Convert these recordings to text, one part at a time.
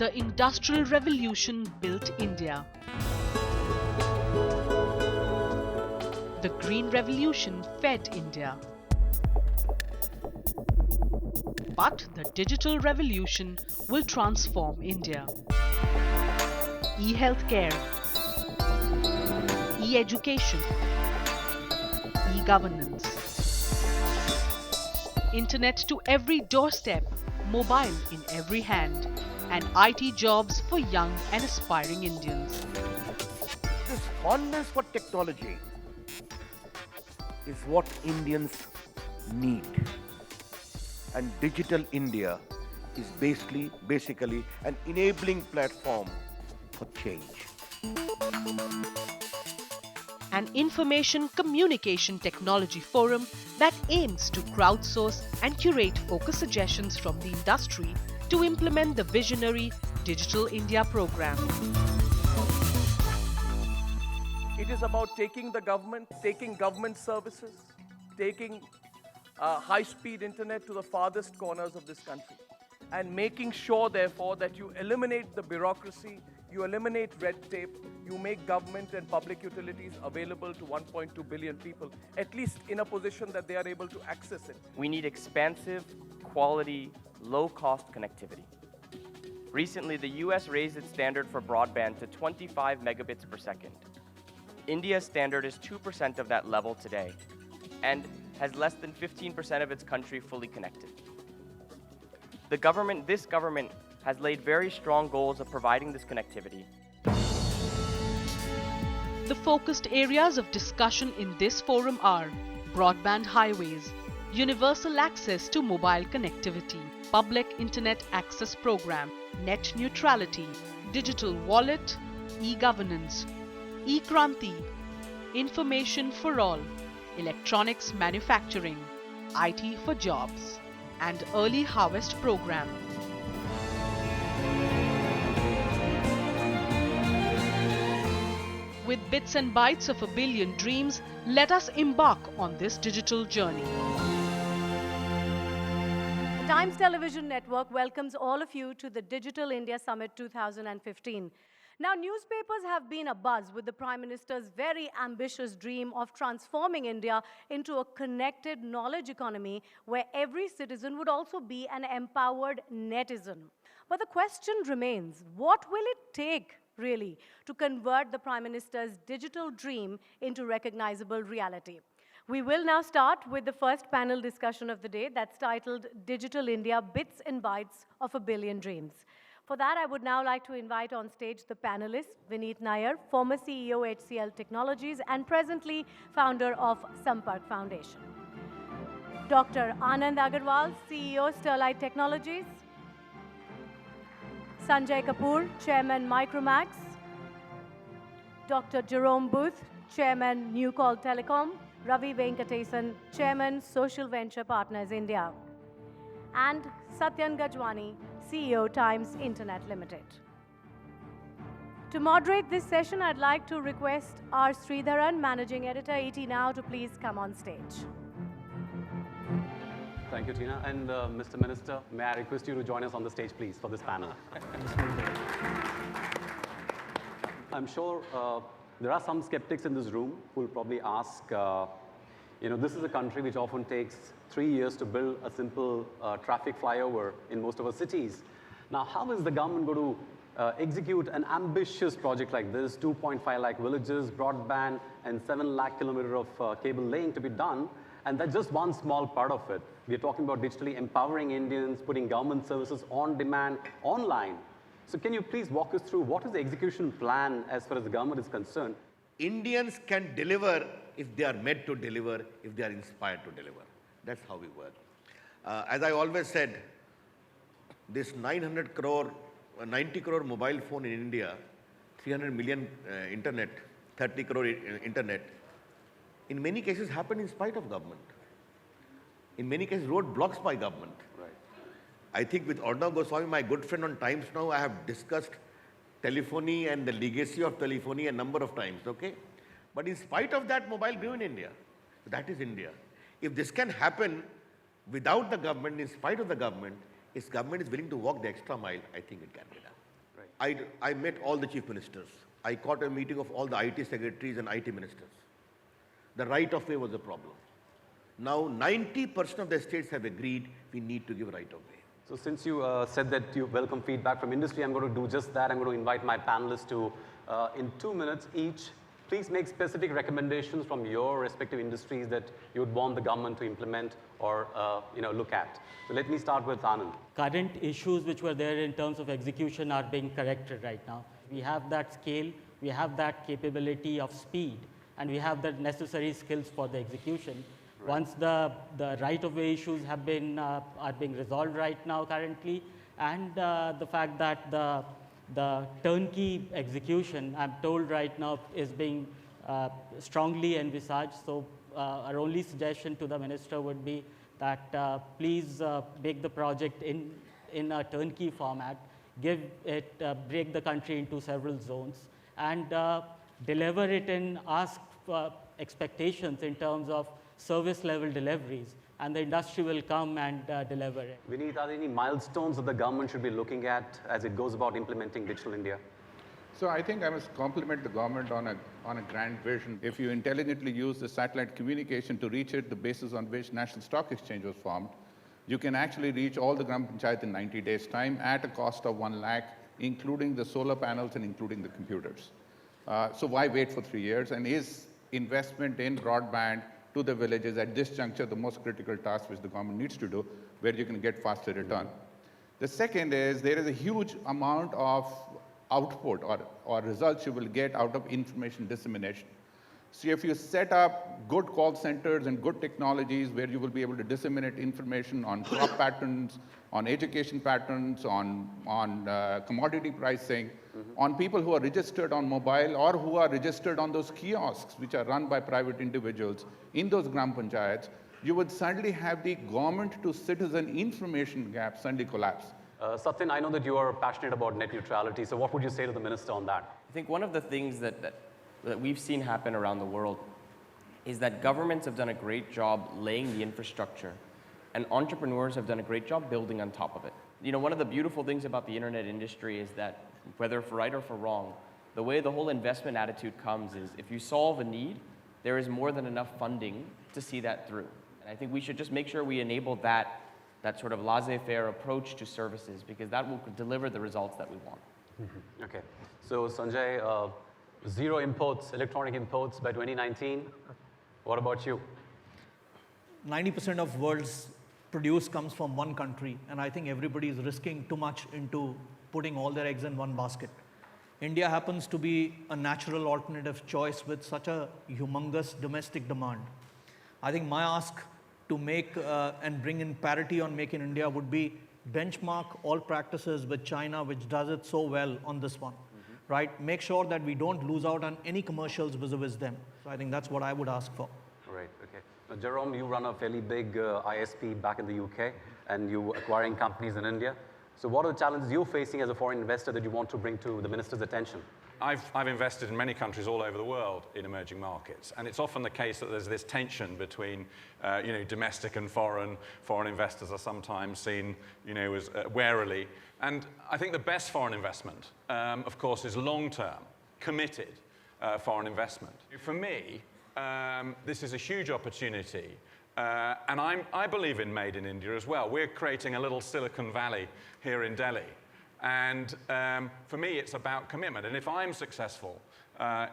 The Industrial Revolution built India. The Green Revolution fed India. But the Digital Revolution will transform India. E-healthcare, e-education, e-governance, Internet to every doorstep, mobile in every hand, and IT jobs for young and aspiring Indians. This fondness for technology is what Indians need. And Digital India is basically an enabling platform for change. An information communication technology forum that aims to crowdsource and curate focus suggestions from the industry to implement the visionary Digital India program. It is about taking government services, taking high-speed internet to the farthest corners of this country, and making sure, therefore, that you eliminate the bureaucracy, you eliminate red tape, you make government and public utilities available to 1.2 billion people, at least in a position that they are able to access it. We need expansive, quality, low-cost connectivity. Recently, the US raised its standard for broadband to 25 megabits per second. India's standard is 2% of that level today, and has less than 15% of its country fully connected. This government has laid very strong goals of providing this connectivity. The focused areas of discussion in this forum are broadband highways, universal access to mobile connectivity, public internet access program, net neutrality, digital wallet, e-governance, e-Kranti, information for all, electronics manufacturing, IT for jobs, and early harvest program. With bits and bytes of a billion dreams, let us embark on this digital journey. The Times Television Network welcomes all of you to the Digital India Summit 2015. Now, newspapers have been abuzz with the Prime Minister's very ambitious dream of transforming India into a connected knowledge economy where every citizen would also be an empowered netizen. But the question remains, what will it take, really, to convert the Prime Minister's digital dream into recognizable reality? We will now start with the first panel discussion of the day that's titled Digital India Bits and Bytes of a Billion Dreams. For that, I would now like to invite on stage the panelists, Vineet Nayar, former CEO HCL Technologies and presently founder of Sampark Foundation. Dr. Anand Agarwal, CEO Sterlite Technologies. Sanjay Kapoor, Chairman Micromax. Dr. Jerome Booth, Chairman New Call Telecom. Ravi Venkatesan, Chairman Social Venture Partners India. And Satyan Gajwani, CEO Times Internet Limited. To moderate this session, I'd like to request R.Sridharan, Managing Editor, ET Now, to please come on stage. Thank you, Tina. And Mr. Minister, may I request you to join us on the stage, please, for this panel. I'm sure there are some skeptics in this room who will probably ask, this is a country which often takes 3 years to build a simple traffic flyover in most of our cities. Now, how is the government going to execute an ambitious project like this, 2.5 lakh villages, broadband, and 7 lakh kilometers of cable laying to be done? And that's just one small part of it. We're talking about digitally empowering Indians, putting government services on demand, online. So can you please walk us through what is the execution plan as far as the government is concerned? Indians can deliver if they are made to deliver, if they are inspired to deliver. That's how we work. As I always said, this 900 crore, 90 crore mobile phone in India, 300 million internet, 30 crore internet, in many cases happened in spite of government. In many cases, roadblocks by government. Right. I think with Arnav Goswami, my good friend on Times Now, I have discussed telephony and the legacy of telephony a number of times, okay? But in spite of that, mobile grew in India. That is India. If this can happen without the government, in spite of the government, if government is willing to walk the extra mile, I think it can be done. Right. I met all the chief ministers. I caught a meeting of all the IT secretaries and IT ministers. The right of way was a problem. Now 90% of the states have agreed we need to give right of way. So since you said that you welcome feedback from industry, I'm going to do just that. I'm going to invite my panelists to, in 2 minutes each, please make specific recommendations from your respective industries that you would want the government to implement or look at. So let me start with Anand. Current issues which were there in terms of execution are being corrected right now. We have that scale, we have that capability of speed, and we have the necessary skills for the execution. Right. Once the right-of-way issues have been are being resolved right now currently, and the fact that the turnkey execution, I'm told right now, is being strongly envisaged. So our only suggestion to the minister would be that please make the project in a turnkey format, break the country into several zones, and deliver it and ask for expectations in terms of service level deliveries, and the industry will come and deliver it. Vineet, are there any milestones that the government should be looking at as it goes about implementing Digital India? So I think I must compliment the government on a grand vision. If you intelligently use the satellite communication to reach it, the basis on which National Stock Exchange was formed, you can actually reach all the Gram Panchayat in 90 days' time at a cost of 1 lakh, including the solar panels and including the computers. So why wait for 3 years? And is investment in broadband to the villages at this juncture the most critical task which the government needs to do, where you can get faster return? The second is there is a huge amount of output or results you will get out of information dissemination. So if you set up good call centers and good technologies where you will be able to disseminate information on crop patterns, on education patterns, on commodity pricing, on people who are registered on mobile or who are registered on those kiosks which are run by private individuals in those Gram Panchayats, you would suddenly have the government to citizen information gap suddenly collapse. Satyan, I know that you are passionate about net neutrality, so what would you say to the minister on that? I think one of the things that we've seen happen around the world is that governments have done a great job laying the infrastructure, and entrepreneurs have done a great job building on top of it. You know, one of the beautiful things about the internet industry is that, whether for right or for wrong, the way the whole investment attitude comes is if you solve a need, there is more than enough funding to see that through. And I think we should just make sure we enable that sort of laissez-faire approach to services, because that will deliver the results that we want. Okay. So Sanjay, zero imports, electronic imports by 2019. What about you? 90% of world's produce comes from one country, and I think everybody is risking too much into putting all their eggs in one basket. India happens to be a natural alternative choice with such a humongous domestic demand. I think my ask to make and bring in parity on Make in India would be benchmark all practices with China, which does it so well on this one, right? Make sure that we don't lose out on any commercials vis-a-vis them. So I think that's what I would ask for. Right, okay. Now, Jerome, you run a fairly big ISP back in the UK, and you acquiring companies in India. So what are the challenges you're facing as a foreign investor that you want to bring to the minister's attention? I've invested in many countries all over the world in emerging markets, and it's often the case that there's this tension between, domestic and foreign. Foreign investors are sometimes seen, as warily. And I think the best foreign investment, of course, is long-term, committed foreign investment. For me, this is a huge opportunity. And I believe in Made in India as well. We're creating a little Silicon Valley here in Delhi. And for me, it's about commitment. And if I'm successful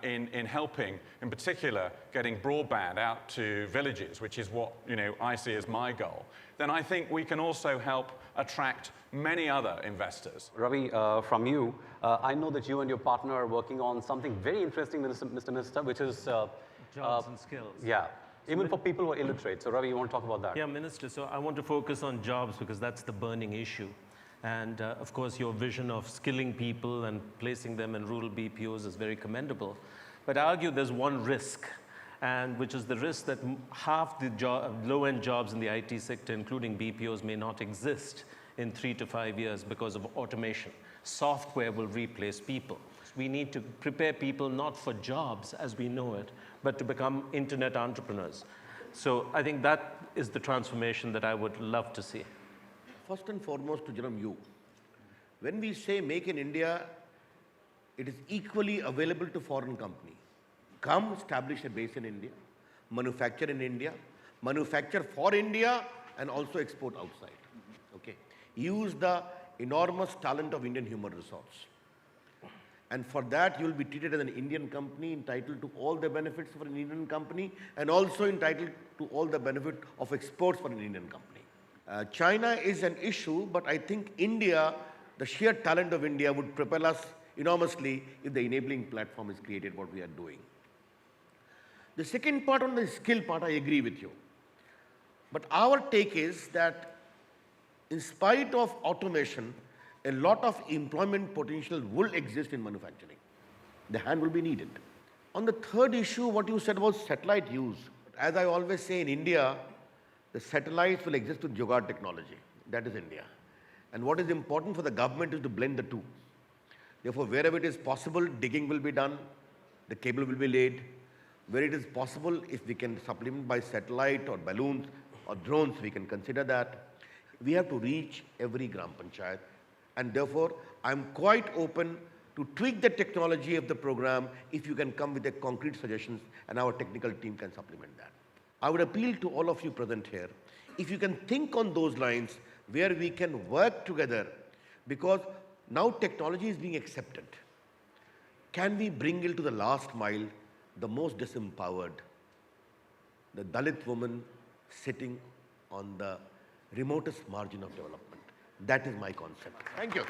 in helping, in particular, getting broadband out to villages, which is what I see as my goal, then I think we can also help attract many other investors. Ravi, from you, I know that you and your partner are working on something very interesting, Mr. Minister, which is Jobs and skills. Yeah, even for people who are illiterate. So Ravi, you want to talk about that? Yeah, Minister, so I want to focus on jobs because that's the burning issue. And of course, your vision of skilling people and placing them in rural BPOs is very commendable. But I argue there's one risk, and which is the risk that half the low-end jobs in the IT sector, including BPOs, may not exist in 3 to 5 years because of automation. Software will replace people. We need to prepare people not for jobs as we know it, but to become internet entrepreneurs. So I think that is the transformation that I would love to see. First and foremost to Jerome, you. When we say make in India, it is equally available to foreign company. Come establish a base in India, manufacture in India, manufacture for India, and also export outside. Okay. Use the enormous talent of Indian human resource. And for that, you will be treated as an Indian company, entitled to all the benefits for an Indian company, and also entitled to all the benefit of exports for an Indian company. China is an issue, but I think India, the sheer talent of India would propel us enormously if the enabling platform is created, what we are doing. The second part, on the skill part, I agree with you. But our take is that in spite of automation, a lot of employment potential will exist in manufacturing. The hand will be needed. On the third issue, what you said about satellite use. As I always say, in India, the satellites will exist with jugaad technology. That is India. And what is important for the government is to blend the two. Therefore, wherever it is possible, digging will be done, the cable will be laid. Where it is possible, if we can supplement by satellite or balloons or drones, we can consider that. We have to reach every Gram Panchayat. And therefore, I'm quite open to tweak the technology of the program if you can come with the concrete suggestions, and our technical team can supplement that. I would appeal to all of you present here, if you can think on those lines where we can work together, because now technology is being accepted. Can we bring it to the last mile, the most disempowered, the Dalit woman sitting on the remotest margin of development? That is my concept. Thank you.